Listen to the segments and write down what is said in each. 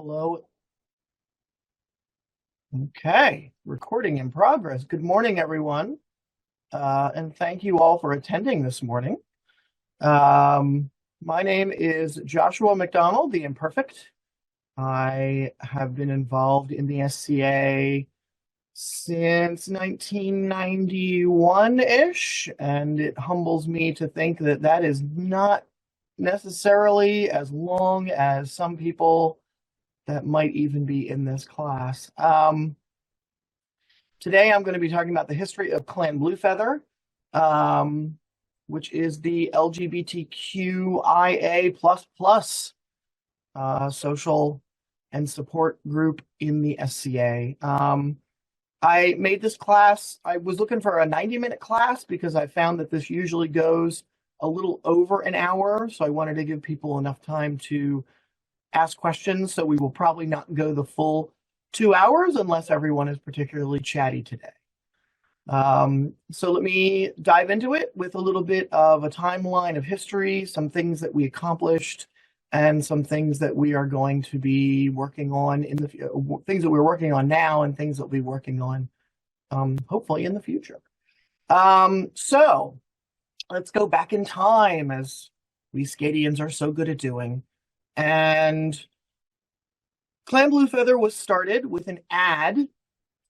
Hello. Okay, recording in progress. Good morning, everyone, and thank you all for attending this morning. My name is Joshua MacDonald the Imperfekt. I have been involved in the SCA since 1991-ish, and it humbles me to think that that is not necessarily as long as some people that might even be in this class. Today I'm going to be talking about the history of Clan Bluefeather, which is the LGBTQIA++ social and support group in the SCA. I made this class. I was looking for a 90-minute class because I found that this usually goes a little over an hour, so I wanted to give people enough time to ask questions, so we will probably not go the full 2 hours unless everyone is particularly chatty today. So let me dive into it with a little bit of a timeline of history, some things that we accomplished, and some things that we are going to be working on in the things that we're working on now and things that we'll be working on hopefully in the future. So let's go back in time, as we Skadians are so good at doing. And Clan Bluefeather was started with an ad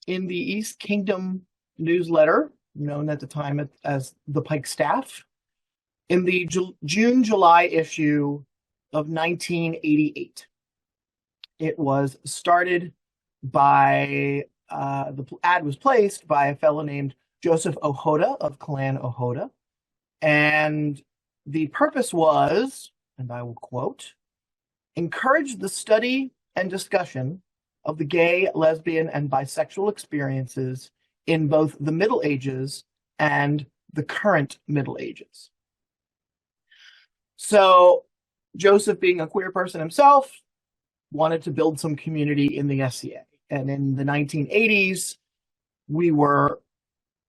in the East Kingdom newsletter, known at the time as the Pike Staff, in the June-July issue of 1988. It was started by, the ad was placed by a fellow named Joseph Ohoda of Clan Ohoda. And the purpose was, and I will quote, encourage the study and discussion of the gay, lesbian, and bisexual experiences in both the Middle Ages and the current Middle Ages. So Joseph, being a queer person himself, wanted to build some community in the SCA. And in the 1980s, we were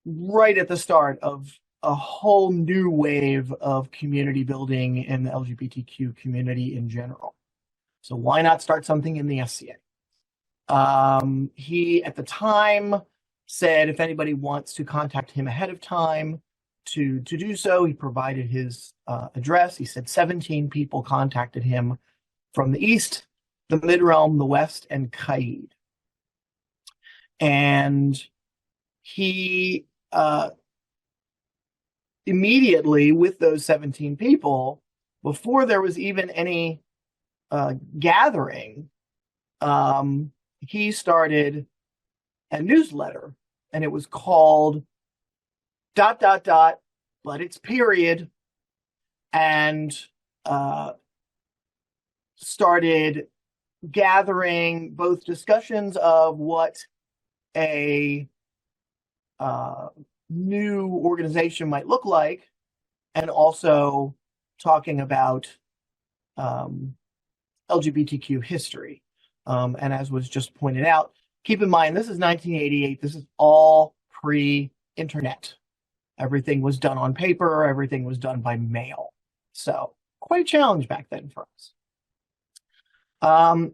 right at the start of a whole new wave of community building in the LGBTQ community in general. So why not start something in the SCA? He, at the time, said if anybody wants to contact him ahead of time to do so, he provided his address. He said 17 people contacted him from the East, the Mid-Realm, the West, and Kaid. And he immediately, with those 17 people, before there was even any gathering, he started a newsletter, and it was called ... but it's period, and started gathering both discussions of what a new organization might look like, and also talking about LGBTQ history. And as was just pointed out, keep in mind, this is 1988. This is all pre-internet. Everything was done on paper. Everything was done by mail. So quite a challenge back then for us.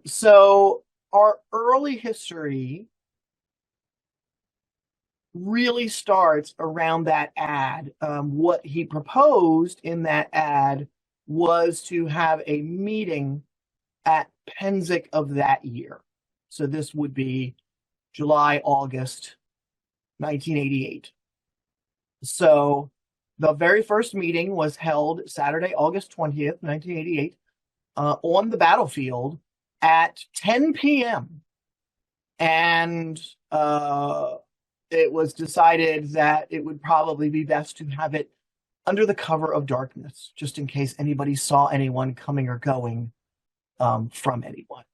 So our early history really starts around that ad. What he proposed in that ad was to have a meeting at Penzic of that year. So this would be July, August 1988. So the very first meeting was held Saturday, August 20th, 1988, on the battlefield at 10 p.m. And it was decided that it would probably be best to have it under the cover of darkness, just in case anybody saw anyone coming or going from anyone,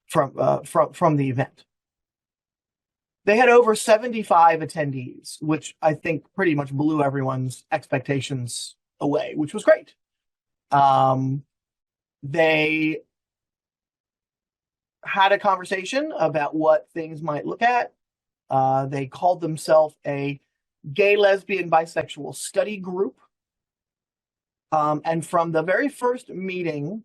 from the event. They had over 75 attendees, which I think pretty much blew everyone's expectations away, which was great. They had a conversation about what things might look at. They called themselves a gay, lesbian, bisexual study group. And from the very first meeting,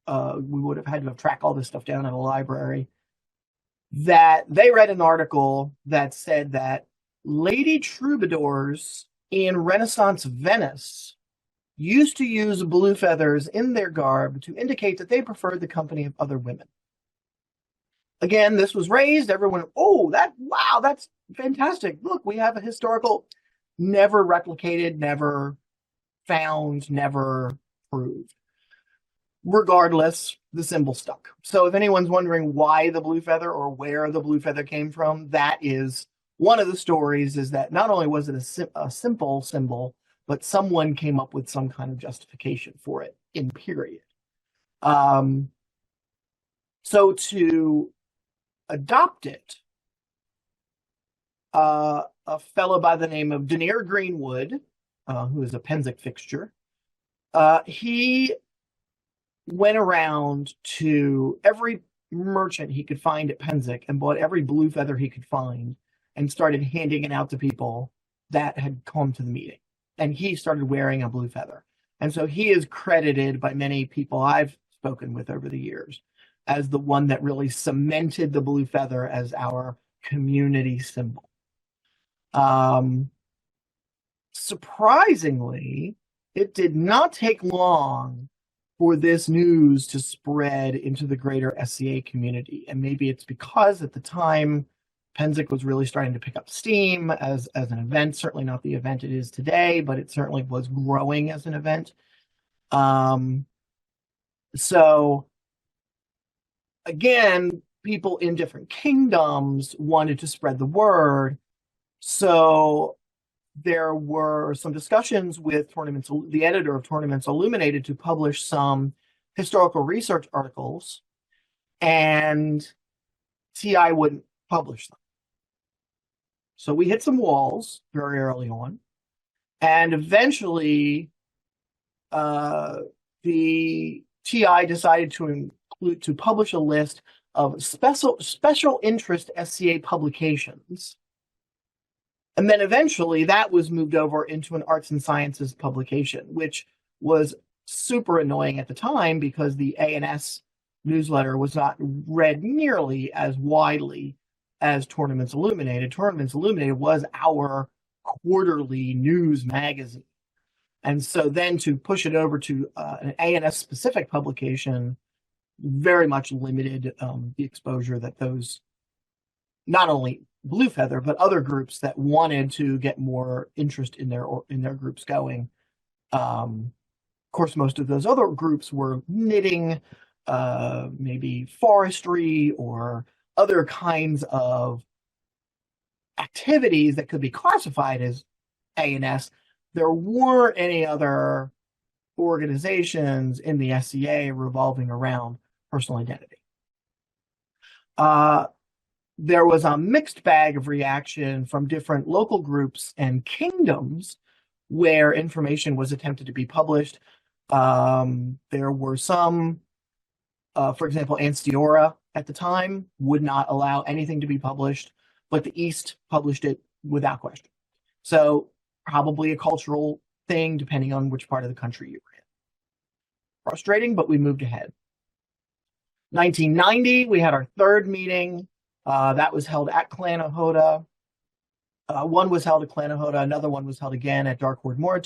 we would have had to have tracked all this stuff down in a library, that they read an article that said that lady troubadours in Renaissance Venice used to use blue feathers in their garb to indicate that they preferred the company of other women. Again, this was raised. Everyone, wow, that's fantastic. Look, we have a historical, never replicated, never found, never proved. Regardless, the symbol stuck. So if anyone's wondering why the blue feather or where the blue feather came from, that is one of the stories, is that not only was it a simple symbol, but someone came up with some kind of justification for it in period. So to adopt it, a fellow by the name of Denier Greenwood, who is a Pennsic fixture, he went around to every merchant he could find at Pennsic and bought every blue feather he could find and started handing it out to people that had come to the meeting. And he started wearing a blue feather. And so he is credited by many people I've spoken with over the years as the one that really cemented the blue feather as our community symbol. Surprisingly, it did not take long for this news to spread into the greater SCA community. And maybe it's because at the time, Pennsic was really starting to pick up steam as an event. Certainly not the event it is today, but it certainly was growing as an event. So again, people in different kingdoms wanted to spread the word. So there were some discussions with Tournaments, the editor of Tournaments Illuminated, to publish some historical research articles, and TI wouldn't publish them. So we hit some walls very early on, and eventually the TI decided to publish a list of special interest SCA publications. And then eventually that was moved over into an arts and sciences publication, which was super annoying at the time because the A&S newsletter was not read nearly as widely as Tournaments Illuminated. Tournaments Illuminated was our quarterly news magazine. And so then to push it over to an A&S specific publication very much limited the exposure that those, not only Blue Feather, but other groups that wanted to get more interest in their groups going. Of course, most of those other groups were knitting, maybe forestry, or other kinds of activities that could be classified as A&S. There weren't any other organizations in the SCA revolving around personal identity. There was a mixed bag of reaction from different local groups and kingdoms where information was attempted to be published. There were some, for example, Anstiora at the time would not allow anything to be published, but the East published it without question. So probably a cultural thing, depending on which part of the country you were in. Frustrating, but we moved ahead. 1990, we had our third meeting. That was held at Clanahoda. One was held at Clanahoda, another one was held again at Darkwood Moor.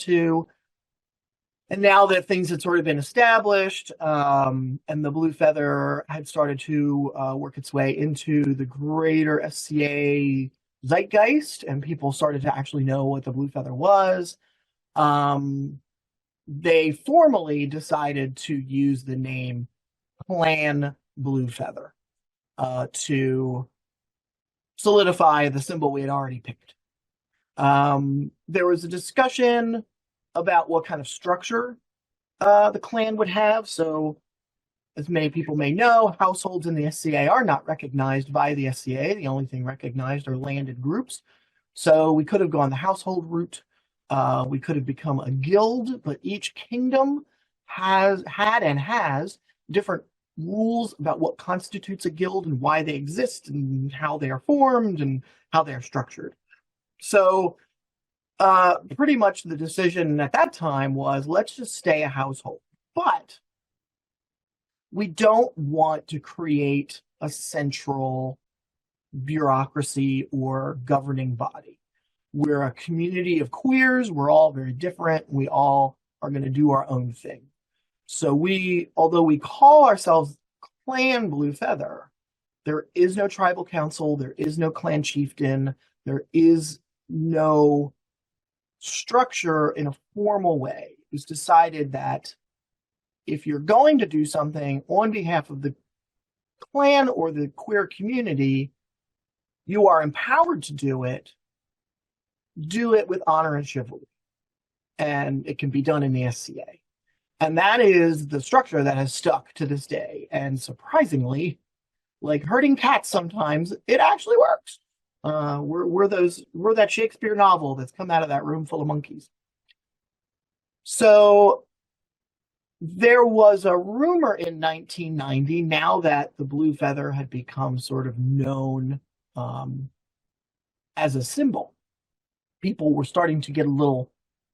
And now that things had sort of been established, and the Blue Feather had started to work its way into the greater SCA zeitgeist, and people started to actually know what the Blue Feather was, they formally decided to use the name Clan Blue Feather to solidify the symbol we had already picked. There was a discussion about what kind of structure the clan would have. So, as many people may know, households in the SCA are not recognized by the SCA. The only thing recognized are landed groups. So we could have gone the household route. We could have become a guild, but each kingdom had and has different rules about what constitutes a guild and why they exist and how they are formed and how they are structured. So pretty much the decision at that time was, let's just stay a household. But we don't want to create a central bureaucracy or governing body. We're a community of queers. We're all very different. We all are going to do our own thing. So although we call ourselves Clan Blue Feather, there is no tribal council. There is no clan chieftain. There is no structure in a formal way. It was decided that if you're going to do something on behalf of the clan or the queer community, you are empowered to do it with honor and chivalry. And it can be done in the SCA. And that is the structure that has stuck to this day. And surprisingly, like herding cats sometimes, it actually works. We're that Shakespeare novel that's come out of that room full of monkeys. So there was a rumor in 1990, now that the blue feather had become sort of known as a symbol. People were starting to get a little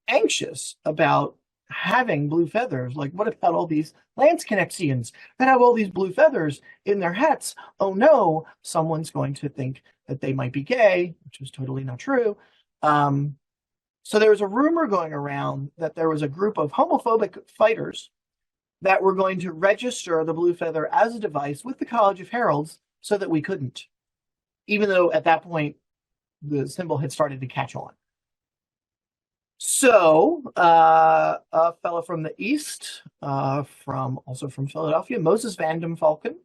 anxious about having blue feathers. Like, what about all these Lance Connexians that have all these blue feathers in their hats? Oh no, someone's going to think that they might be gay, which was totally not true. So there was a rumor going around that there was a group of homophobic fighters that were going to register the blue feather as a device with the College of Heralds so that we couldn't, even though at that point the symbol had started to catch on. So a fellow from the East, also from Philadelphia, Moses Van Falcon,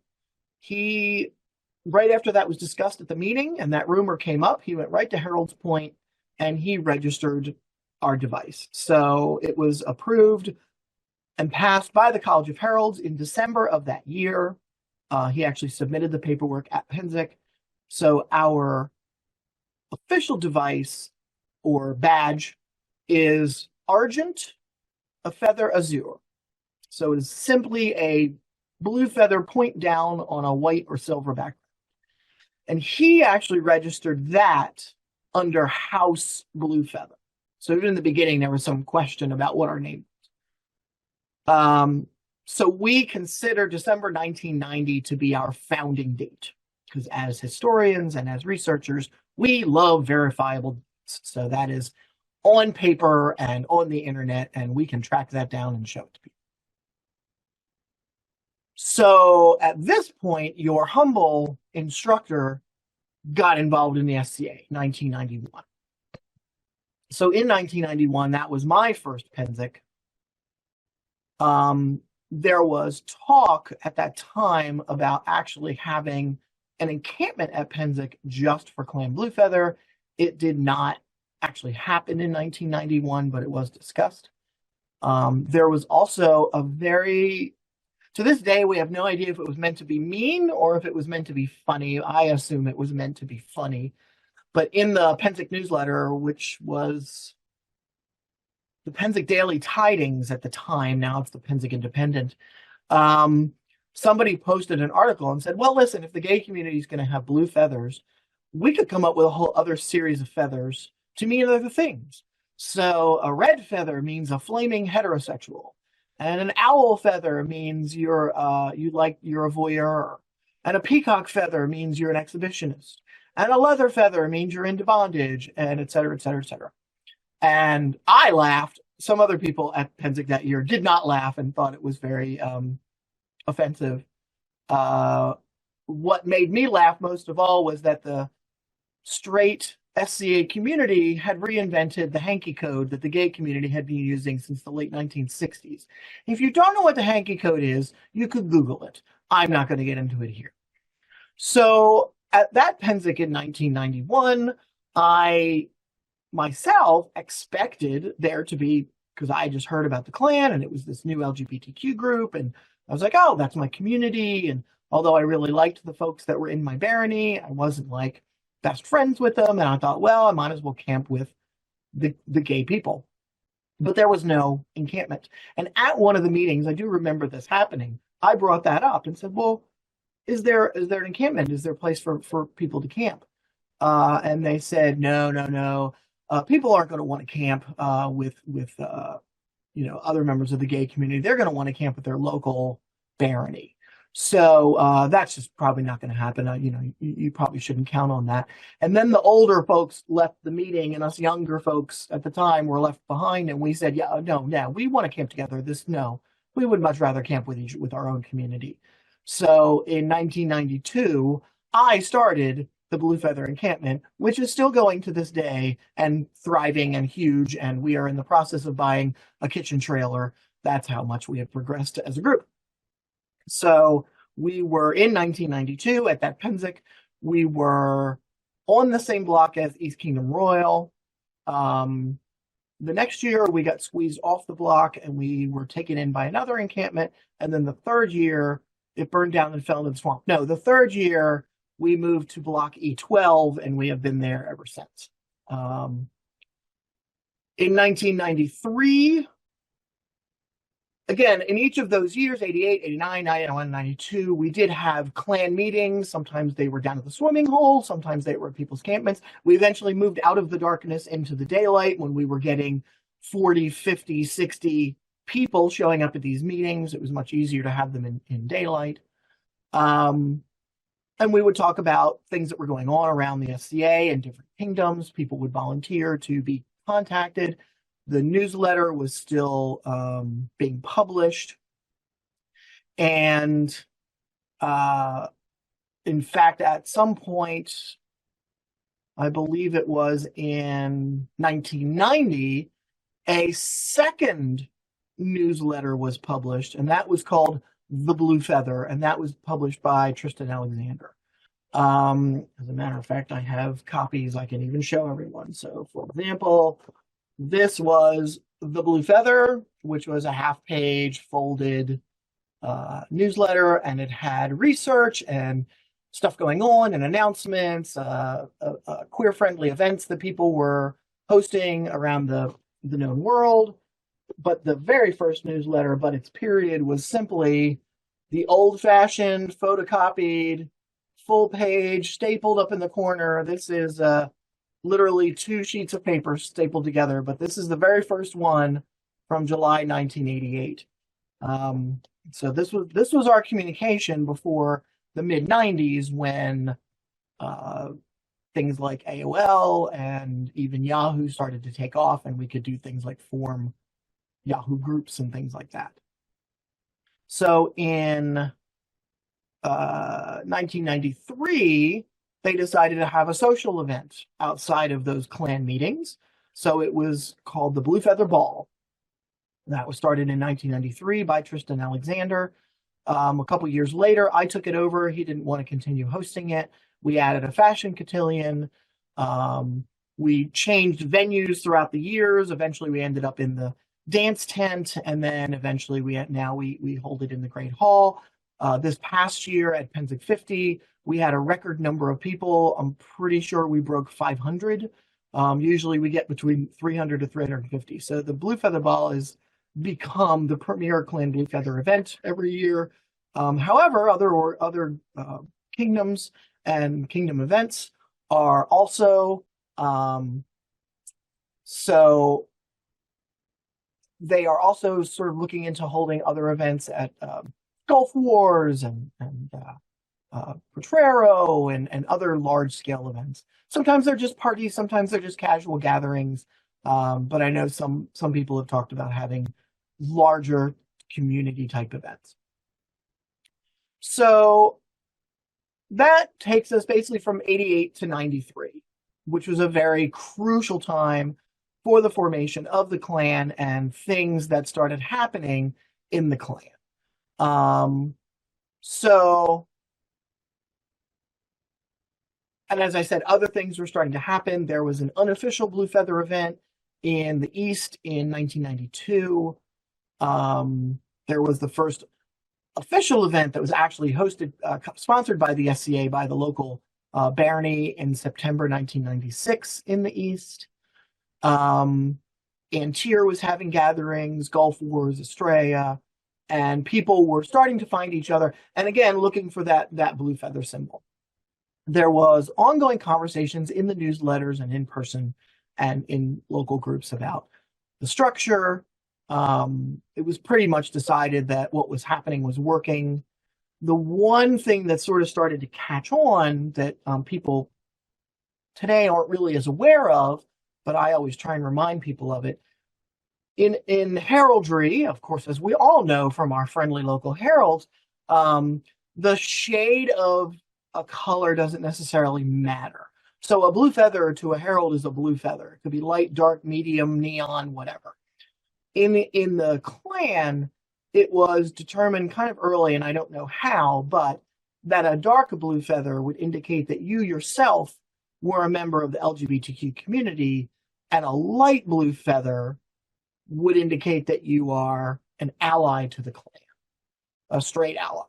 he, right after that was discussed at the meeting and that rumor came up, he went right to Herald's Point and he registered our device. So it was approved and passed by the College of Heralds in December of that year. He actually submitted the paperwork at Penzic. So our official device or badge is argent, a feather azure. So it is simply a blue feather point down on a white or silver background. And he actually registered that under House Blue Feather. So even in the beginning, there was some question about what our name was. So we consider December 1990 to be our founding date, because as historians and as researchers, we love verifiable dates. So that is on paper and on the internet, and we can track that down and show it to people. So at this point, your humble instructor got involved in the SCA, 1991. So in 1991, that was my first Penzic. There was talk at that time about actually having an encampment at Penzic just for Clan Blue Feather. It did not actually happen in 1991, but it was discussed. There was also to this day, we have no idea if it was meant to be mean or if it was meant to be funny. I assume it was meant to be funny. But in the Penzic newsletter, which was the Penzic Daily Tidings at the time, now it's the Penzic Independent, somebody posted an article and said, well, listen, if the gay community is going to have blue feathers, we could come up with a whole other series of feathers to mean other things. So a red feather means a flaming heterosexual. And an owl feather means you're a voyeur. And a peacock feather means you're an exhibitionist. And a leather feather means you're into bondage, and et cetera, et cetera, et cetera. And I laughed. Some other people at Penzic that year did not laugh and thought it was very offensive. What made me laugh most of all was that the straight SCA community had reinvented the hanky code that the gay community had been using since the late 1960s. If you don't know what the hanky code is, you could Google it. I'm not going to get into it here. So at that Penzic in 1991, I myself expected there to be, because I just heard about the Klan and it was this new LGBTQ group, and I was like, oh, that's my community. And although I really liked the folks that were in my barony, I wasn't like best friends with them, and I thought, well, I might as well camp with the gay people. But there was no encampment. And at one of the meetings, I do remember this happening, I brought that up and said, well, is there an encampment? Is there a place for people to camp? And they said, no. People aren't going to want to camp with other members of the gay community. They're going to want to camp with their local barony. So that's just probably not going to happen. You probably shouldn't count on that. And then the older folks left the meeting, and us younger folks at the time were left behind. And we said, "Yeah, no, yeah, we want to camp together. No, we would much rather camp with our own community." So in 1992, I started the Blue Feather Encampment, which is still going to this day and thriving and huge. And we are in the process of buying a kitchen trailer. That's how much we have progressed as a group. So we were in 1992 at that Penzic. We were on the same block as East Kingdom Royal. The next year, we got squeezed off the block and we were taken in by another encampment. And then the third year, it burned down and fell into the swamp. No, the third year, we moved to block E12 and we have been there ever since. In 1993, again, in each of those years, 88, 89, 91, 92, we did have clan meetings. Sometimes they were down at the swimming hole. Sometimes they were at people's campments. We eventually moved out of the darkness into the daylight when we were getting 40, 50, 60 people showing up at these meetings. It was much easier to have them in daylight. And we would talk about things that were going on around the SCA and different kingdoms. People would volunteer to be contacted. The newsletter was still being published. And in fact, at some point, I believe it was in 1990, a second newsletter was published, and that was called The Blue Feather, and that was published by Tristan Alexander. As a matter of fact, I have copies I can even show everyone. So, for example, this was The Blue Feather, which was a half-page folded newsletter, and it had research and stuff going on and announcements, queer-friendly events that people were hosting around the known world. But the very first newsletter, but its period, was simply the old-fashioned, photocopied, full-page, stapled up in the corner. This is literally 2 sheets of paper stapled together, but this is the very first one from July 1988. So this was our communication before the mid-90s, when things like AOL and even Yahoo started to take off, and we could do things like form Yahoo groups and things like that. So in 1993, they decided to have a social event outside of those clan meetings. So it was called the Blue Feather Ball. That was started in 1993 by Tristan Alexander. A couple years later, I took it over. He didn't want to continue hosting it. We added a fashion cotillion. We changed venues throughout the years. Eventually, we ended up in the dance tent, and then eventually we hold it in the Great Hall. This past year at Penzic 50, we had a record number of people. I'm pretty sure we broke 500. Usually we get between 300 to 350. So the Blue Feather Ball has become the premier Clan Blue Feather event every year. However, other kingdoms and kingdom events are also so they are also sort of looking into holding other events at Gulf Wars and Potrero and other large-scale events. Sometimes they're just parties, sometimes they're just casual gatherings, but I know some people have talked about having larger community-type events. So that takes us basically from 88 to 93, which was a very crucial time for the formation of the clan and things that started happening in the clan. And as I said, other things were starting to happen. There was an unofficial Blue Feather event in the East in 1992. There was the first official event that was actually hosted, sponsored by the SCA, by the local Barony in September 1996 in the East. Antier was having gatherings, Gulf Wars, Estrella, and people were starting to find each other, and again, looking for that blue feather symbol. There was ongoing conversations in the newsletters and in person and in local groups about the structure. It was pretty much decided that what was happening was working. The one thing that sort of started to catch on that people today aren't really as aware of, but I always try and remind people of it. In heraldry, of course, as we all know from our friendly local heralds, the shade of a color doesn't necessarily matter. So a blue feather to a herald is a blue feather. It could be light, dark, medium, neon, whatever. In the clan, it was determined kind of early, and I don't know how, but that a dark blue feather would indicate that you yourself were a member of the LGBTQ community, and a light blue feather would indicate that you are an ally to the clan, a straight ally.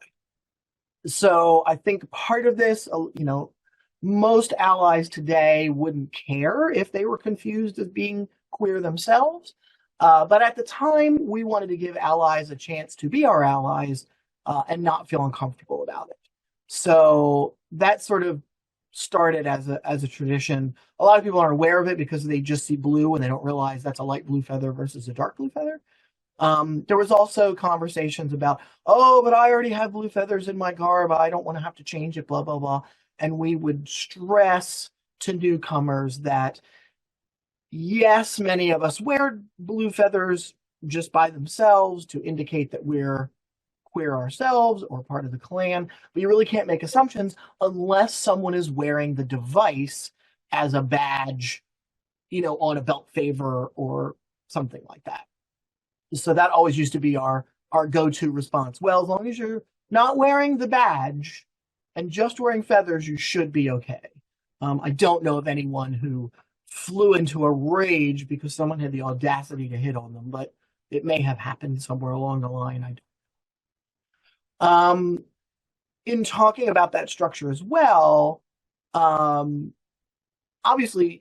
So I think part of this, most allies today wouldn't care if they were confused as being queer themselves. But at the time, we wanted to give allies a chance to be our allies and not feel uncomfortable about it. So that sort of started as a tradition. A lot of people aren't aware of it because they just see blue and they don't realize that's a light blue feather versus a dark blue feather. There was also conversations about, oh, but I already have blue feathers in my garb. I don't want to have to change it, blah, blah, blah. And we would stress to newcomers that, yes, many of us wear blue feathers just by themselves to indicate that we're queer ourselves or part of the clan, but you really can't make assumptions unless someone is wearing the device as a badge, on a belt favor or something like that. So that always used to be our go-to response. Well, as long as you're not wearing the badge and just wearing feathers, you should be okay. I don't know of anyone who flew into a rage because someone had the audacity to hit on them, but it may have happened somewhere along the line. In talking about that structure as well, obviously,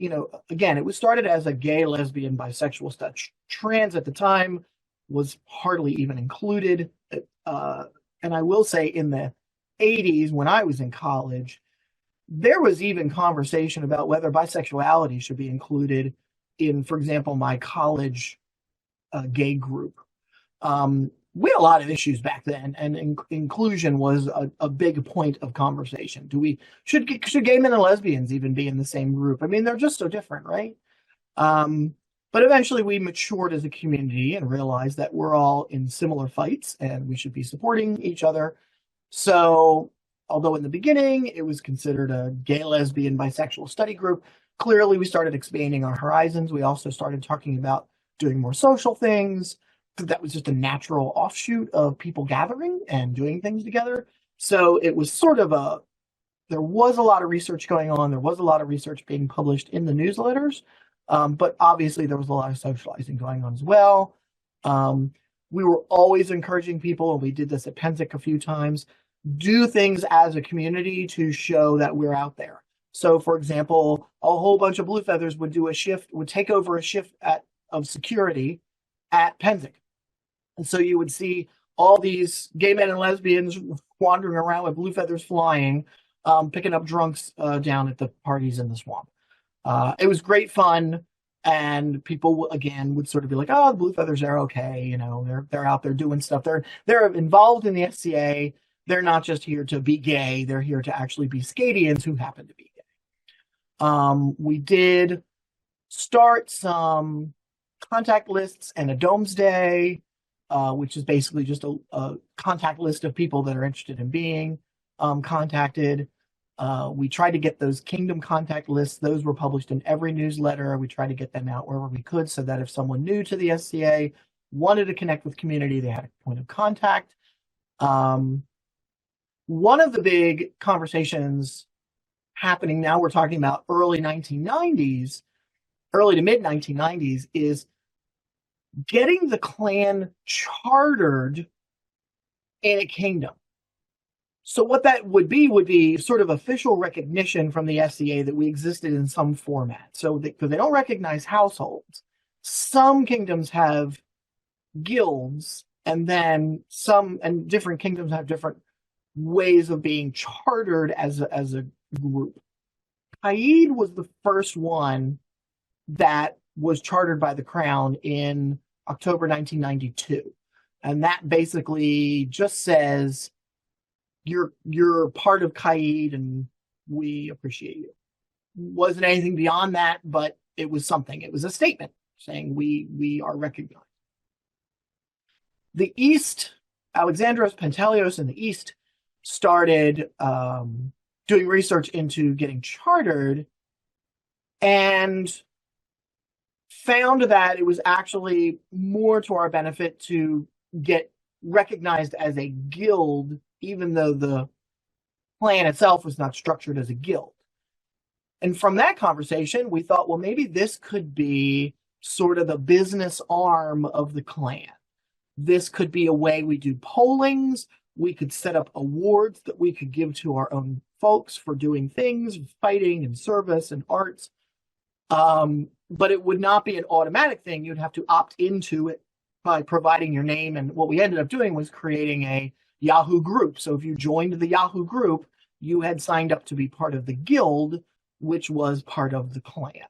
again, it was started as a gay, lesbian, bisexual stuff. Trans at the time was hardly even included. And I will say in the 80s, when I was in college, there was even conversation about whether bisexuality should be included in, for example, my college gay group. We had a lot of issues back then, and inclusion was a big point of conversation. Should gay men and lesbians even be in the same group? I mean, they're just so different, right? But eventually we matured as a community and realized that we're all in similar fights and we should be supporting each other. So although in the beginning it was considered a gay, lesbian, bisexual study group, clearly we started expanding our horizons. We also started talking about doing more social things. That was just a natural offshoot of people gathering and doing things together. So it was sort of there was a lot of research going on. There was a lot of research being published in the newsletters. But obviously there was a lot of socializing going on as well. We were always encouraging people, and we did this at Penzic a few times, do things as a community to show that we're out there. So for example, a whole bunch of blue feathers would take over a shift of security at Penzic. And so you would see all these gay men and lesbians wandering around with blue feathers flying, picking up drunks down at the parties in the swamp. It was great fun, and people again would sort of be like, "Oh, the blue feathers are okay, they're out there doing stuff. They're involved in the SCA. They're not just here to be gay. They're here to actually be Scadians who happen to be gay." We did start some contact lists and a Domesday, which is basically just a contact list of people that are interested in being contacted. We tried to get those kingdom contact lists. Those were published in every newsletter. We tried to get them out wherever we could so that if someone new to the SCA wanted to connect with community, they had a point of contact. One of the big conversations happening now, we're talking about early to mid 1990s, is getting the clan chartered in a kingdom. So what that would be sort of official recognition from the SCA that we existed in some format. So because they don't recognize households, some kingdoms have guilds, and then different kingdoms have different ways of being chartered as a group. Haid was the first one that was chartered by the crown in October 1992. And that basically just says you're part of Kaid and we appreciate you. Wasn't anything beyond that, but it was something. It was a statement saying we are recognized. The East, Alexandros Pantelios in the East started doing research into getting chartered and found that it was actually more to our benefit to get recognized as a guild, even though the plan itself was not structured as a guild. And from that conversation, we thought, well, maybe this could be sort of the business arm of the clan. This could be a way we do pollings. We could set up awards that we could give to our own folks for doing things, fighting and service and arts. But it would not be an automatic thing. You'd have to opt into it by providing your name. And what we ended up doing was creating a Yahoo group. So if you joined the Yahoo group, you had signed up to be part of the guild, which was part of the clan.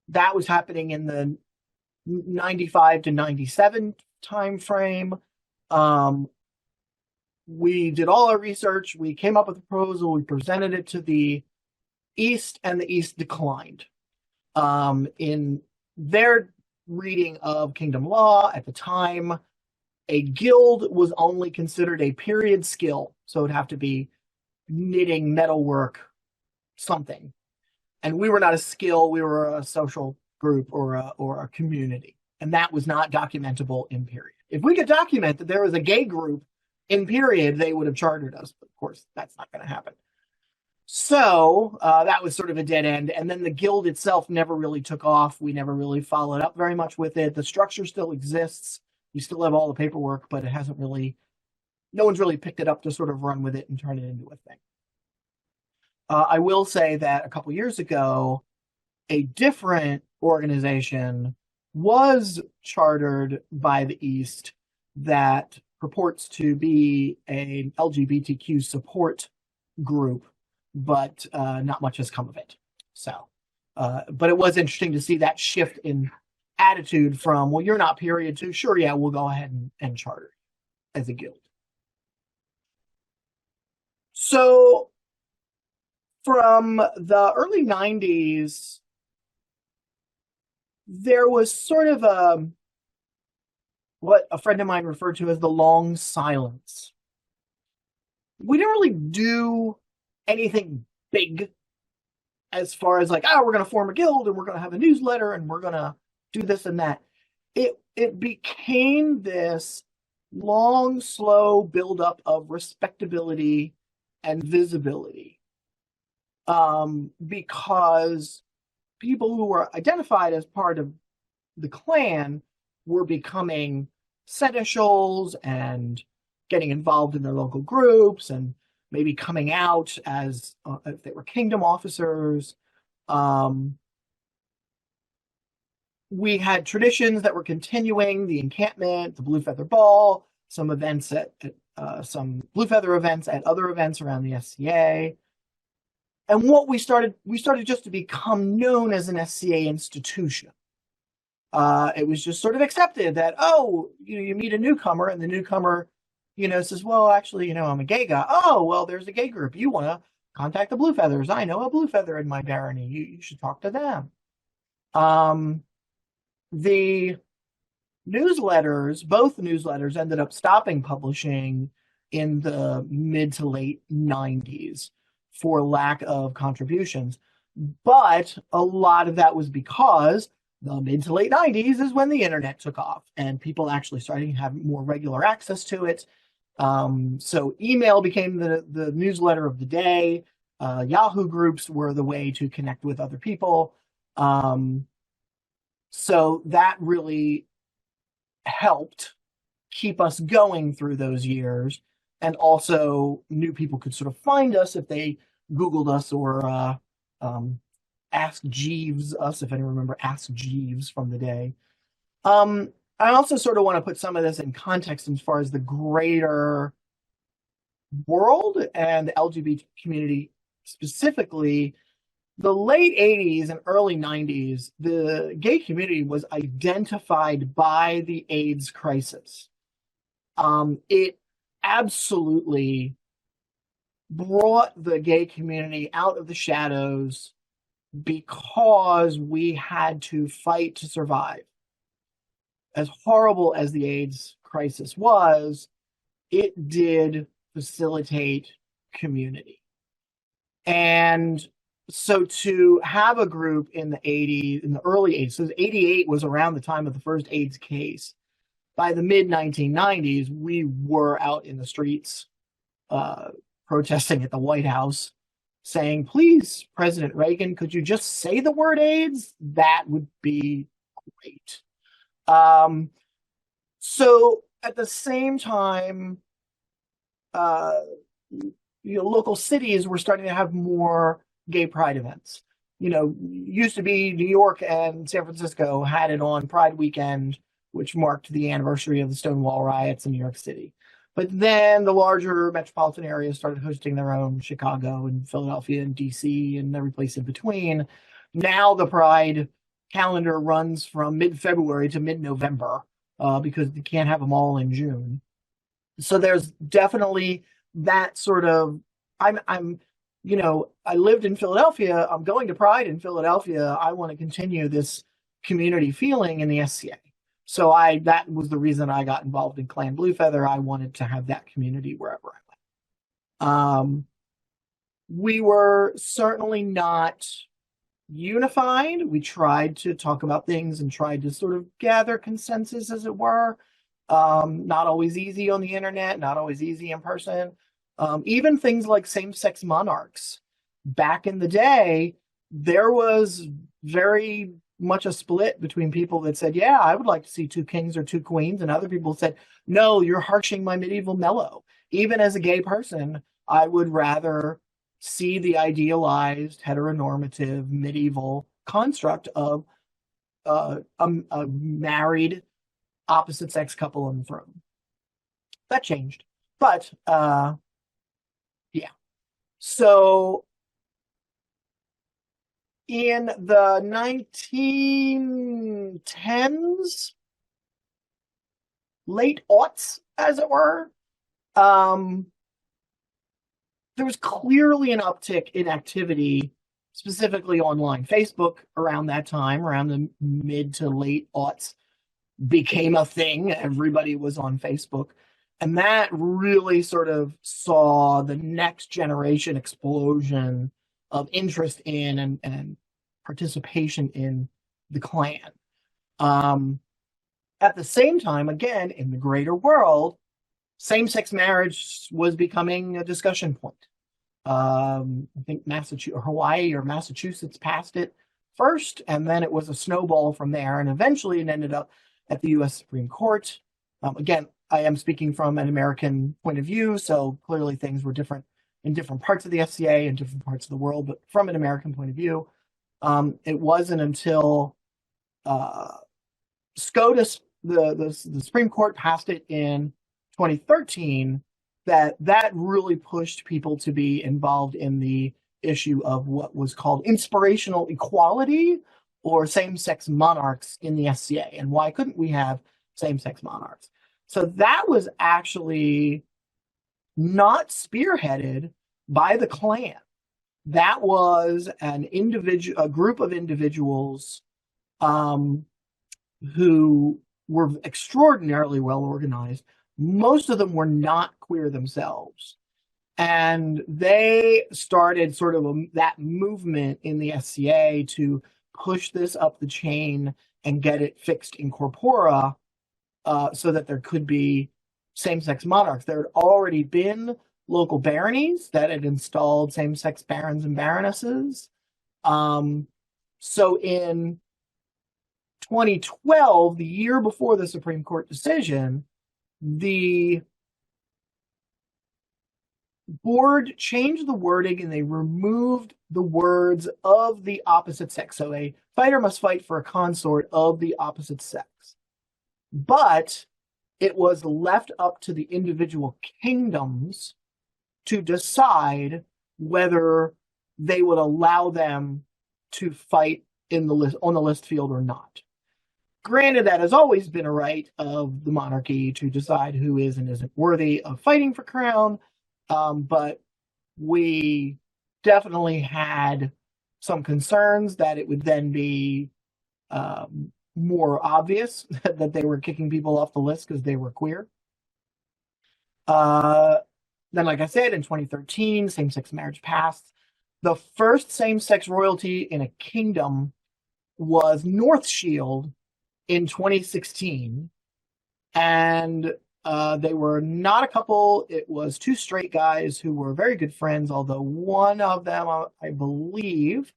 That was happening in the 95 to 97 time frame. We did all our research. We came up with a proposal. We presented it to the East, and the East declined. In their reading of Kingdom Law at the time, a guild was only considered a period skill. So it would have to be knitting, metalwork, something. And we were not a skill. We were a social group or a community. And that was not documentable in period. If we could document that there was a gay group in period, they would have chartered us. But of course, that's not going to happen. So that was sort of a dead end. And then the guild itself never really took off. We never really followed up very much with it. The structure still exists. We still have all the paperwork, but it hasn't really, no one's really picked it up to sort of run with it and turn it into a thing. I will say that a couple years ago, a different organization was chartered by the East that purports to be an LGBTQ support group, but not much has come of it. So, but it was interesting to see that shift in attitude from, well, you're not period, to, sure, yeah, we'll go ahead and charter as a guild. So from the early 90s, there was sort of what a friend of mine referred to as the long silence. We didn't really do anything big as far as like, we're going to form a guild and we're going to have a newsletter and we're going to do this and that. It became this long, slow buildup of respectability and visibility, because people who were identified as part of the clan were becoming seneschals and getting involved in their local groups and maybe coming out as if they were kingdom officers. We had traditions that were continuing, the encampment, the Blue Feather Ball, some events at some Blue Feather events at other events around the SCA. And what we started just to become known as an SCA institution. It was just sort of accepted that, you meet a newcomer and the newcomer, says, well, actually, I'm a gay guy. Oh, well, there's a gay group. You want to contact the Blue Feathers. I know a Blue Feather in my barony. You should talk to them. The newsletters, both newsletters ended up stopping publishing in the mid to late 90s for lack of contributions. But a lot of that was because the mid to late 90s is when the internet took off and people actually started to have more regular access to it. So email became the newsletter of the day. Yahoo groups were the way to connect with other people. So that really helped keep us going through those years. And also new people could sort of find us if they Googled us or Ask Jeeves us, if anyone remember Ask Jeeves from the day. I also sort of want to put some of this in context as far as the greater world and the LGBT community specifically. The late 80s and early 90s, the gay community was identified by the AIDS crisis. It absolutely brought the gay community out of the shadows because we had to fight to survive. As horrible as the AIDS crisis was, it did facilitate community. And so to have a group in the 80s, in the early 80s, so 88 was around the time of the first AIDS case. By the mid 1990s, we were out in the streets protesting at the White House, saying, please, President Reagan, could you just say the word AIDS? That would be great. So at the same time, local cities were starting to have more gay pride events. Used to be New York and San Francisco had it on Pride weekend, which marked the anniversary of the Stonewall riots in New York City. But then the larger metropolitan areas started hosting their own, Chicago and Philadelphia and DC and every place in between. Now the Pride calendar runs from mid-February to mid-November because you can't have them all in June. So there's definitely that sort of, I lived in Philadelphia. I'm going to Pride in Philadelphia. I want to continue this community feeling in the SCA. So that was the reason I got involved in Clan Blue Feather. I wanted to have that community wherever I went. We were certainly not unified. We tried to talk about things and tried to sort of gather consensus, as it were. Not always easy on the internet, not always easy in person. Even things like same-sex monarchs. Back in the day, there was very much a split between people that said, yeah, I would like to see two kings or two queens, and other people said, no, you're harshing my medieval mellow. Even as a gay person, I would rather see the idealized heteronormative medieval construct of a married opposite sex couple on the throne. That changed. But yeah. So in the 1910s, late aughts, as it were, there was clearly an uptick in activity, specifically online. Facebook around that time, around the mid to late aughts, became a thing. Everybody was on Facebook. And that really sort of saw the next generation explosion of interest in and participation in the Klan. At the same time, again, in the greater world, same-sex marriage was becoming a discussion point. I think Hawaii or Massachusetts passed it first, and then it was a snowball from there, and eventually it ended up at the U.S. Supreme Court. Again, I am speaking from an American point of view, so clearly things were different in different parts of the FCA and different parts of the world, but from an American point of view, it wasn't until SCOTUS, the Supreme Court passed it in 2013 that really pushed people to be involved in the issue of what was called inspirational equality or same-sex monarchs in the SCA. And why couldn't we have same-sex monarchs? So that was actually not spearheaded by the Klan. That was a group of individuals who were extraordinarily well organized. Most of them were not queer themselves. And they started sort of that movement in the SCA to push this up the chain and get it fixed in corpora so that there could be same-sex monarchs. There had already been local baronies that had installed same-sex barons and baronesses. So in 2012, the year before the Supreme Court decision, the board changed the wording and they removed the words of the opposite sex. So a fighter must fight for a consort of the opposite sex. But it was left up to the individual kingdoms to decide whether they would allow them to fight in the list on the list field or not. Granted, that has always been a right of the monarchy to decide who is and isn't worthy of fighting for crown, but we definitely had some concerns that it would then be more obvious that they were kicking people off the list because they were queer. Then, like I said, in 2013, same-sex marriage passed. The first same-sex royalty in a kingdom was North Shield in 2016, and they were not a couple. It was two straight guys who were very good friends, although one of them, I believe,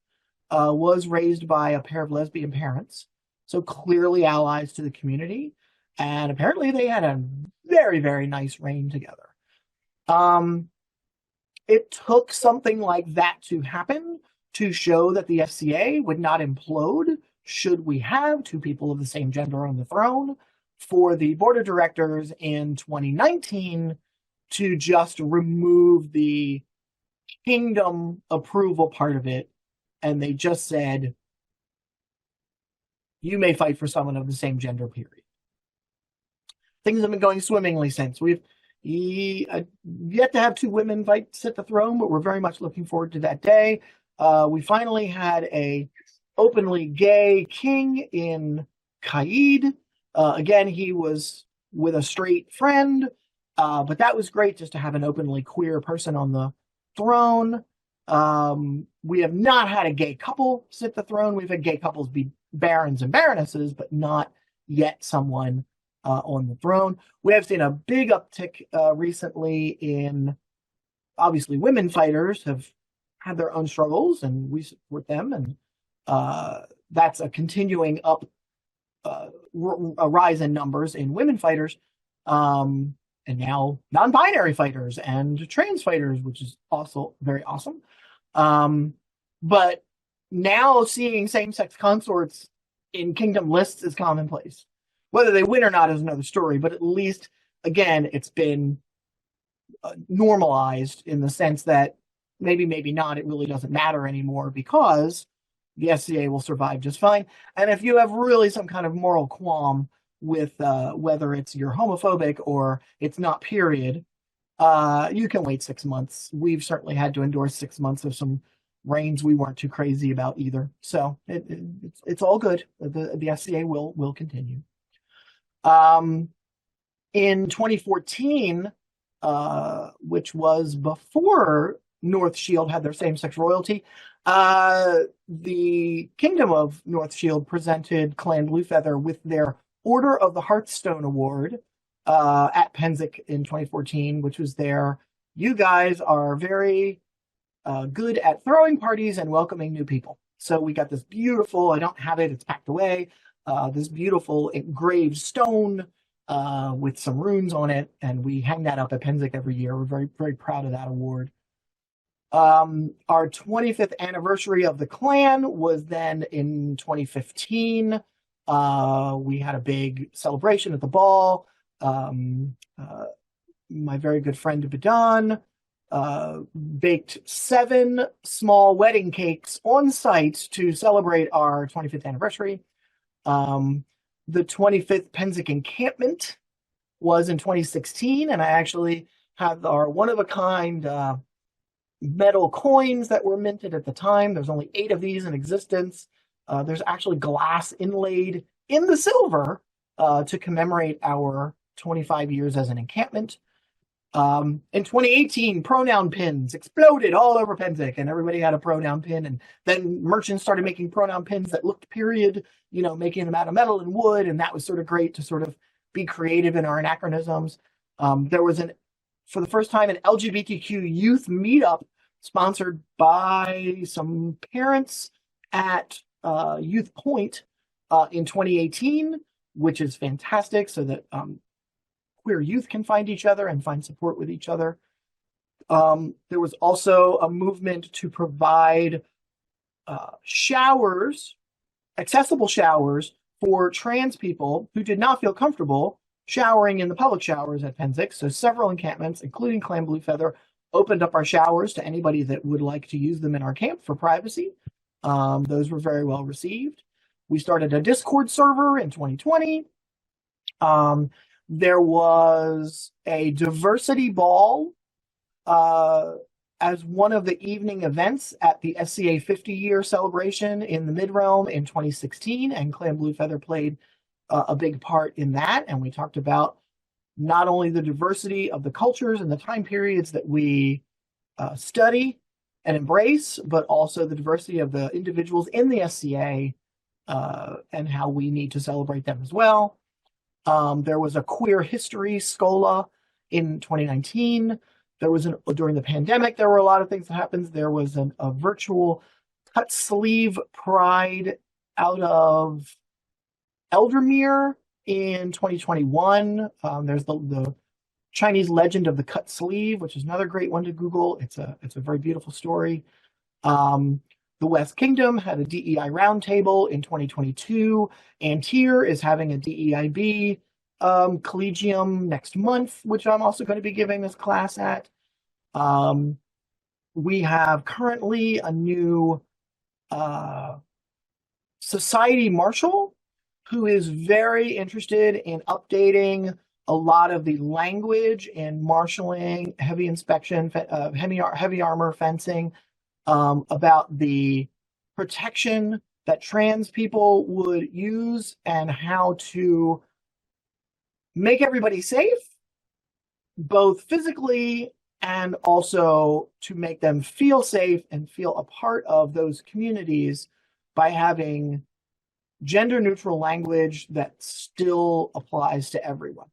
was raised by a pair of lesbian parents, so clearly allies to the community, and apparently they had a very, very nice reign together. It took something like that to happen to show that the FCA would not implode should we have two people of the same gender on the throne, for the board of directors in 2019 to just remove the kingdom approval part of it. And they just said, you may fight for someone of the same gender, period. Things have been going swimmingly since. We've yet to have two women sit the throne, but we're very much looking forward to that day. We finally had a openly gay king in Qaid. Again, he was with a straight friend, but that was great just to have an openly queer person on the throne. We have not had a gay couple sit the throne. We've had gay couples be barons and baronesses, but not yet someone on the throne. We have seen a big uptick recently in, obviously, women fighters have had their own struggles, and we support them, and that's a continuing a rise in numbers in women fighters, and now non-binary fighters and trans fighters, which is also very awesome. But now seeing same-sex consorts in kingdom lists is commonplace. Whether they win or not is another story, but at least, again, it's been normalized in the sense that maybe not, it really doesn't matter anymore because the FCA will survive just fine. And if you have really some kind of moral qualm with whether it's you're homophobic or it's not, period, you can wait 6 months. We've certainly had to endure 6 months of some reigns we weren't too crazy about either. So it's all good. The FCA will continue. In 2014, which was before North Shield had their same-sex royalty, the Kingdom of North Shield presented Clan Bluefeather with their Order of the Hearthstone Award at Pennsic in 2014, which was their, you guys are very good at throwing parties and welcoming new people. So we got this beautiful, I don't have it, it's packed away, this beautiful engraved stone with some runes on it, and we hang that up at Pennsic every year. We're very, very proud of that award. Our 25th anniversary of the clan was then in 2015. We had a big celebration at the ball. My very good friend Badon baked 7 small wedding cakes on site to celebrate our 25th anniversary. The 25th Pennsic encampment was in 2016, and I actually had our one-of-a-kind metal coins that were minted at the time. There's only 8 of these in existence. There's actually glass inlaid in the silver to commemorate our 25 years as an encampment. In 2018, pronoun pins exploded all over Pennsic, and everybody had a pronoun pin. And then merchants started making pronoun pins that looked period, making them out of metal and wood. And that was sort of great to sort of be creative in our anachronisms. There was for the first time, an LGBTQ youth meetup sponsored by some parents at Youth Point in 2018, which is fantastic, so that queer youth can find each other and find support with each other. There was also a movement to provide showers, accessible showers, for trans people who did not feel comfortable showering in the public showers at Pennsic. So several encampments, including Clan Bluefeather, opened up our showers to anybody that would like to use them in our camp for privacy. Those were very well received. We started a Discord server in 2020. There was a diversity ball as one of the evening events at the SCA 50-year celebration in the Mid-Realm in 2016, and Clan Bluefeather played a big part in that. And we talked about not only the diversity of the cultures and the time periods that we study and embrace, but also the diversity of the individuals in the SCA and how we need to celebrate them as well. There was a queer history Schola in 2019. There was during the pandemic, there were a lot of things that happened. There was a virtual cut sleeve pride out of Eldermere in 2021. There's the Chinese legend of the cut sleeve, which is another great one to Google. It's a very beautiful story. The West Kingdom had a DEI roundtable in 2022. Antir is having a DEIB collegium next month, which I'm also going to be giving this class at. We have currently a new society marshal who is very interested in updating a lot of the language in marshaling, heavy inspection, heavy armor fencing, about the protection that trans people would use and how to make everybody safe, both physically and also to make them feel safe and feel a part of those communities by having gender neutral language that still applies to everyone.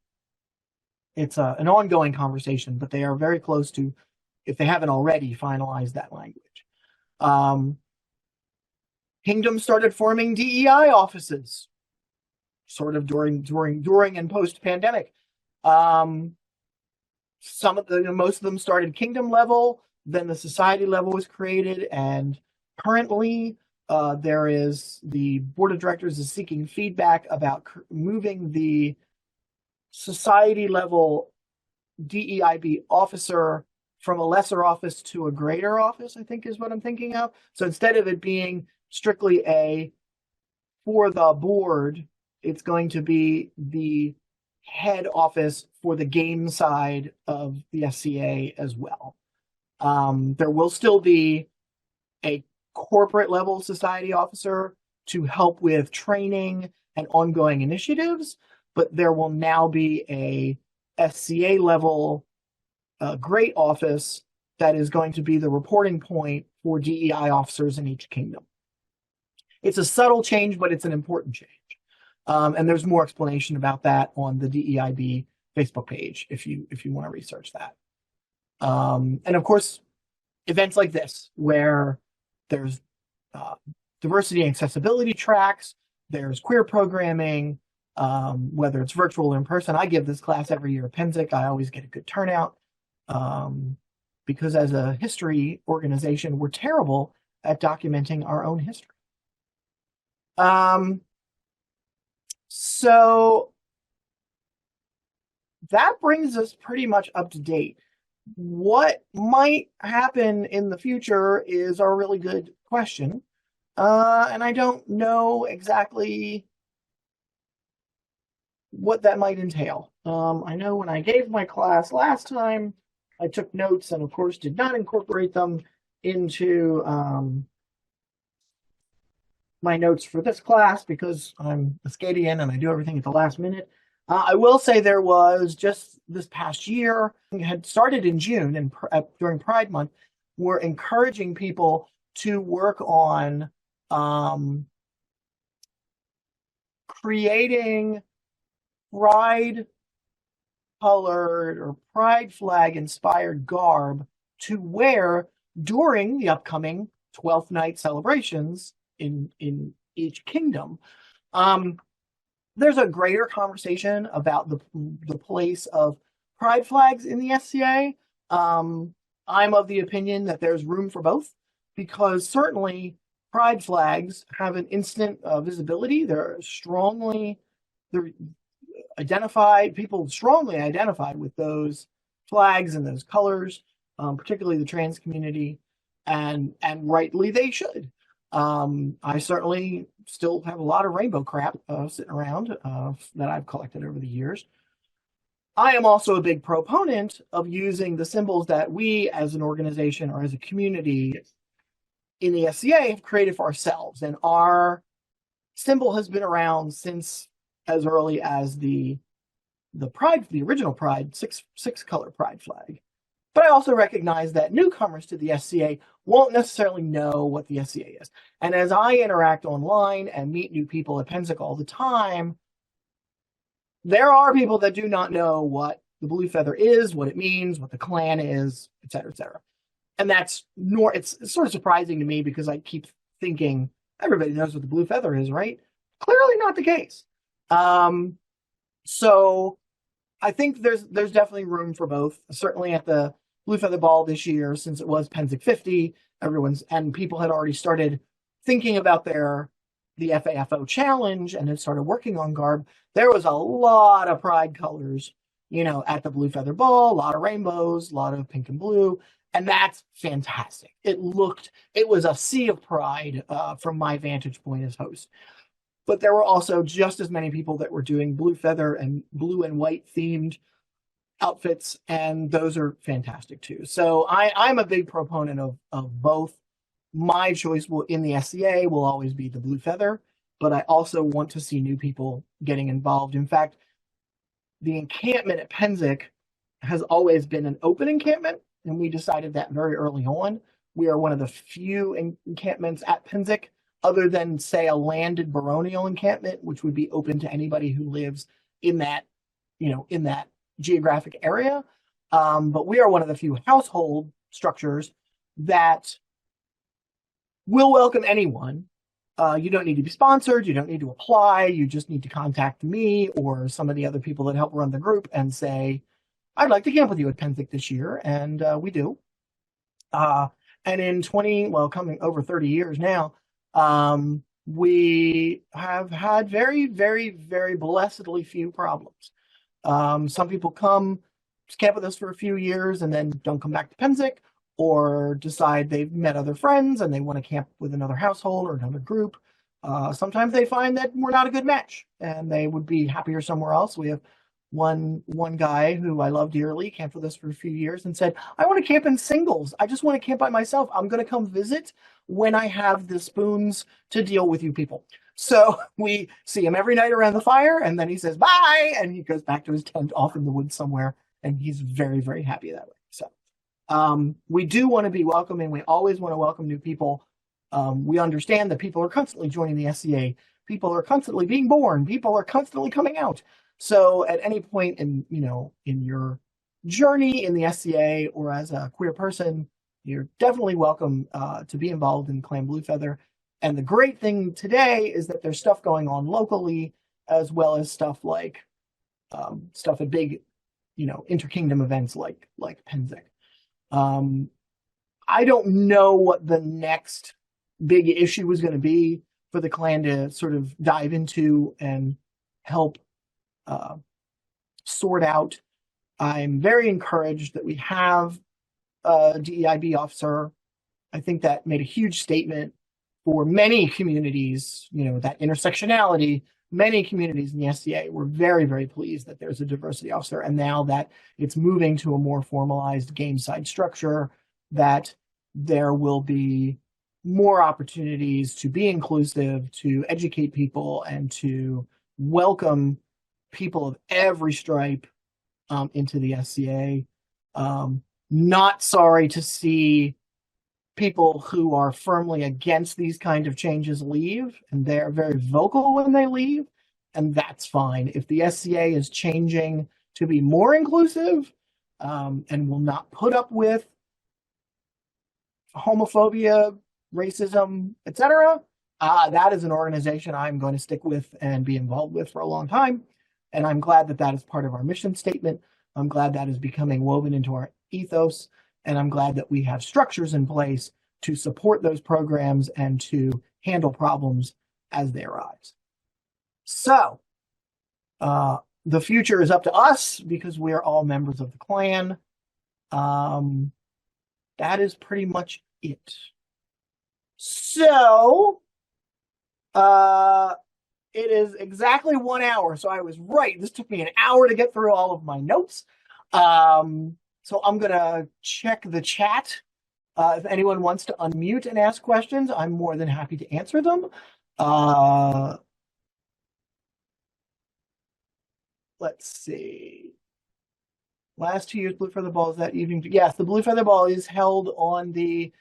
It's an ongoing conversation, but they are very close to, if they haven't already, finalized that language. Kingdom started forming DEI offices, sort of during and post pandemic. Most of them started kingdom level, then the society level was created, and currently there is the board of directors is seeking feedback about moving the society level DEIB officer from a lesser office to a greater office, I think is what I'm thinking of. So instead of it being strictly for the board, it's going to be the head office for the game side of the SCA as well. There will still be a corporate level society officer to help with training and ongoing initiatives, but there will now be a SCA level great office that is going to be the reporting point for DEI officers in each kingdom. It's a subtle change, but it's an important change. And there's more explanation about that on the DEIB Facebook page if you want to research that. And of course, events like this, where there's diversity and accessibility tracks, there's queer programming, whether it's virtual or in person. I give this class every year at Penzic. I always get a good turnout because as a history organization, we're terrible at documenting our own history. So that brings us pretty much up to date. What might happen in the future is a really good question. And I don't know exactly what that might entail. I know when I gave my class last time, I took notes and of course did not incorporate them into my notes for this class because I'm a Scadian and I do everything at the last minute. I will say there was just this past year, it had started in June and during Pride Month, we're encouraging people to work on creating pride colored or pride flag inspired garb to wear during the upcoming 12th night celebrations in each kingdom. There's a greater conversation about the place of pride flags in the SCA. I'm of the opinion that there's room for both, because certainly pride flags have an instant visibility. They're identified, people strongly identified with those flags and those colors, particularly the trans community, and rightly they should. I certainly still have a lot of rainbow crap sitting around that I've collected over the years. I am also a big proponent of using the symbols that we as an organization or as a community in the SCA have created for ourselves. And our symbol has been around since as early as the Pride, the original Pride, six color Pride flag. But I also recognize that newcomers to the SCA won't necessarily know what the SCA is. And as I interact online and meet new people at Penzic all the time, there are people that do not know what the blue feather is, what it means, what the clan is, et cetera, et cetera. And it's sort of surprising to me because I keep thinking everybody knows what the blue feather is, right? Clearly not the case. So I think there's definitely room for both. Certainly at the Blue Feather Ball this year, since it was Penzic 50, people had already started thinking about the FAFO challenge and had started working on garb. There was a lot of pride colors, at the Blue Feather Ball, a lot of rainbows, a lot of pink and blue, and that's fantastic. It was a sea of pride from my vantage point as host. But there were also just as many people that were doing blue feather and blue and white themed outfits, and those are fantastic too. So I'm a big proponent of both. My choice in the SCA will always be the blue feather, but I also want to see new people getting involved. In fact, the encampment at Penzic has always been an open encampment, and we decided that very early on. We are one of the few encampments at Penzic, other than, say, a landed baronial encampment, which would be open to anybody who lives in that geographic area. But we are one of the few household structures that will welcome anyone. You don't need to be sponsored. You don't need to apply. You just need to contact me or some of the other people that help run the group and say, I'd like to camp with you at Penzic this year. And we do. And in coming over 30 years now, we have had very, very, very blessedly few problems. Some people camp with us for a few years and then don't come back to Penzic, or decide they've met other friends and they want to camp with another household or another group. Sometimes they find that we're not a good match and they would be happier somewhere else. We have one guy who I love dearly camped with us for a few years and said, I want to camp in singles. I just want to camp by myself. I'm going to come visit when I have the spoons to deal with you people. So we see him every night around the fire, and then he says, bye, and he goes back to his tent off in the woods somewhere, and he's very, very happy that way. So we do want to be welcoming. We always want to welcome new people. We understand that people are constantly joining the SCA. People are constantly being born. People are constantly coming out. So at any point in your journey in the SCA or as a queer person, you're definitely welcome to be involved in Clan Blue Feather. And the great thing today is that there's stuff going on locally, as well as stuff at big, interkingdom events like Penzic. I don't know what the next big issue is going to be for the clan to sort of dive into and help sort out. I'm very encouraged that we have a DEIB officer. I think that made a huge statement for many communities, that intersectionality. Many communities in the SCA were very, very pleased that there's a diversity officer. And now that it's moving to a more formalized game side structure, that there will be more opportunities to be inclusive, to educate people, and to welcome people of every stripe into the SCA. Not sorry to see people who are firmly against these kind of changes leave, and they're very vocal when they leave, and that's fine. If the SCA is changing to be more inclusive and will not put up with homophobia, racism, etc., that is an organization I'm going to stick with and be involved with for a long time. And I'm glad that that is part of our mission statement. I'm glad that is becoming woven into our ethos. And I'm glad that we have structures in place to support those programs and to handle problems as they arise. So the future is up to us because we are all members of the clan. That is pretty much it. So, uh, it is exactly 1 hour. So I was right. This took me an hour to get through all of my notes. So I'm gonna check the chat. If anyone wants to unmute and ask questions, I'm more than happy to answer them. Uh, let's see. Last 2 years, Blue Feather Ball is that evening. Yes, the Blue Feather Ball is held on the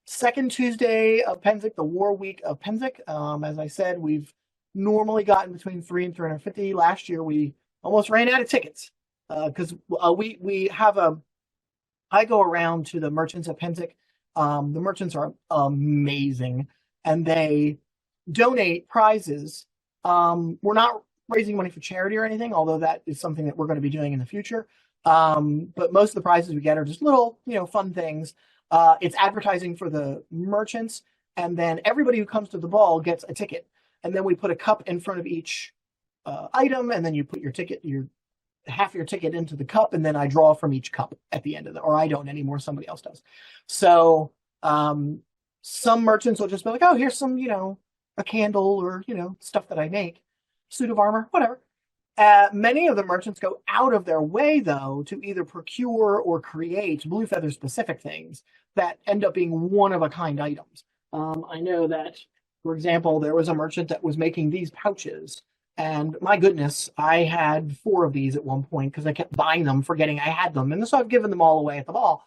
second Tuesday of Penzic, the War Week of Penzic. As I said, we've normally gotten between 350. Last year, we almost ran out of tickets because we have a. I go around to the merchants at Penzic. The merchants are amazing, and they donate prizes. We're not raising money for charity or anything, although that is something that we're going to be doing in the future. But most of the prizes we get are just little, fun things. It's advertising for the merchants, and then everybody who comes to the ball gets a ticket. And then we put a cup in front of each item, and then you put your half your ticket into the cup, and then I draw from each cup at the end of or I don't anymore, somebody else does. So some merchants will just be like, oh, here's some, a candle or, stuff that I make, suit of armor, whatever. Many of the merchants go out of their way, though, to either procure or create Blue Feather specific things that end up being one-of-a-kind items. I know that, for example, there was a merchant that was making these pouches, and my goodness, I had 4 of these at one point because I kept buying them, forgetting I had them, and so I've given them all away at the ball.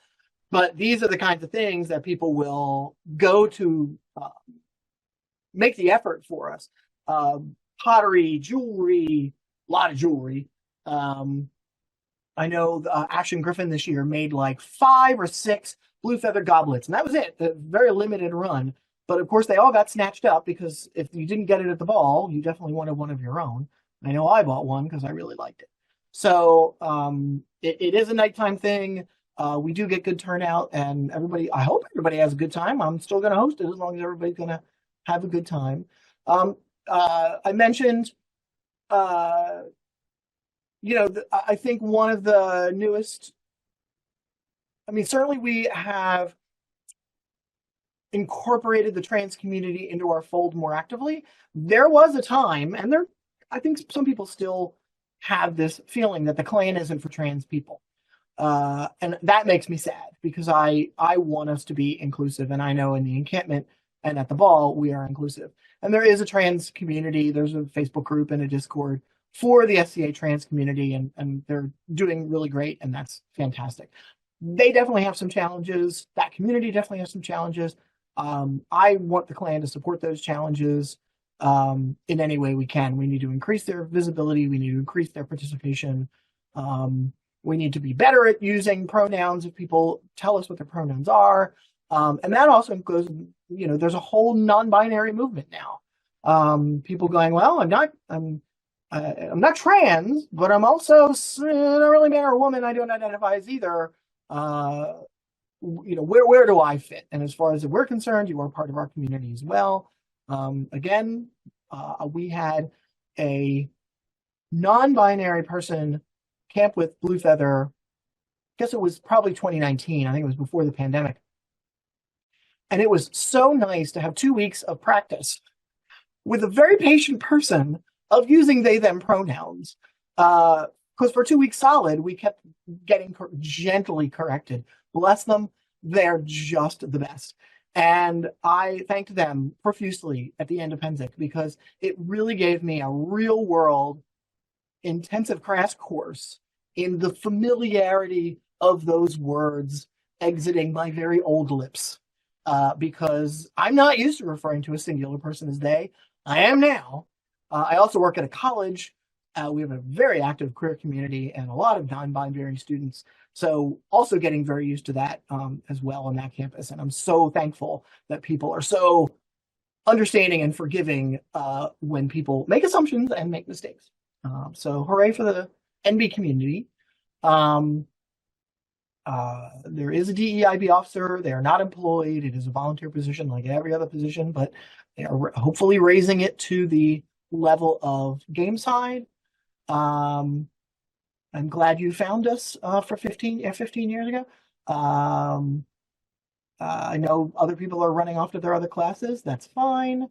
But these are the kinds of things that people will go to make the effort for us. Pottery, jewelry, a lot of jewelry. I know Ash and Griffin this year made like 5 or 6 blue feather goblets, and that was it. A very limited run. But of course, they all got snatched up because if you didn't get it at the ball, you definitely wanted one of your own. I know I bought one because I really liked it. So it is a nighttime thing. We do get good turnout, and I hope everybody has a good time. I'm still going to host it as long as everybody's going to have a good time. I mentioned, I think one of the newest, certainly we have incorporated the trans community into our fold more actively. There was a time, and I think some people still have this feeling that the clan isn't for trans people. And that makes me sad because I want us to be inclusive. And I know in the encampment and at the ball, we are inclusive. And there is a trans community. There's a Facebook group and a Discord for the SCA trans community, and they're doing really great, and that's fantastic. They definitely have some challenges. That community definitely has some challenges. I want the clan to support those challenges in any way we can. We need to increase their visibility. We need to increase their participation. We need to be better at using pronouns if people tell us what their pronouns are. And that also goes, there's a whole non-binary movement now. People going, well, I'm not trans, but I'm also not really man or woman. I don't identify as either. Where do I fit? And as far as we're concerned, you are part of our community as well. Again, we had a non-binary person camp with Blue Feather. I guess it was probably 2019. I think it was before the pandemic. And it was so nice to have 2 weeks of practice with a very patient person of using they, them pronouns. Because for 2 weeks solid, we kept getting gently corrected. Bless them. They're just the best. And I thanked them profusely at the end of Penzic because it really gave me a real world intensive crash course in the familiarity of those words exiting my very old lips. Because I'm not used to referring to a singular person as they. I am now. I also work at a college. We have a very active queer community and a lot of non-binary students. So also getting very used to that as well on that campus. And I'm so thankful that people are so understanding and forgiving when people make assumptions and make mistakes. So hooray for the NB community. There is a DEIB officer. They are not employed. It is a volunteer position like every other position, but they are hopefully raising it to the level of game side. I'm glad you found us for 15 years ago. I know other people are running off to their other classes. That's fine.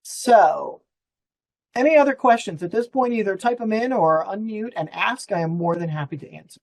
So, any other questions at this point, either type them in or unmute and ask. I am more than happy to answer.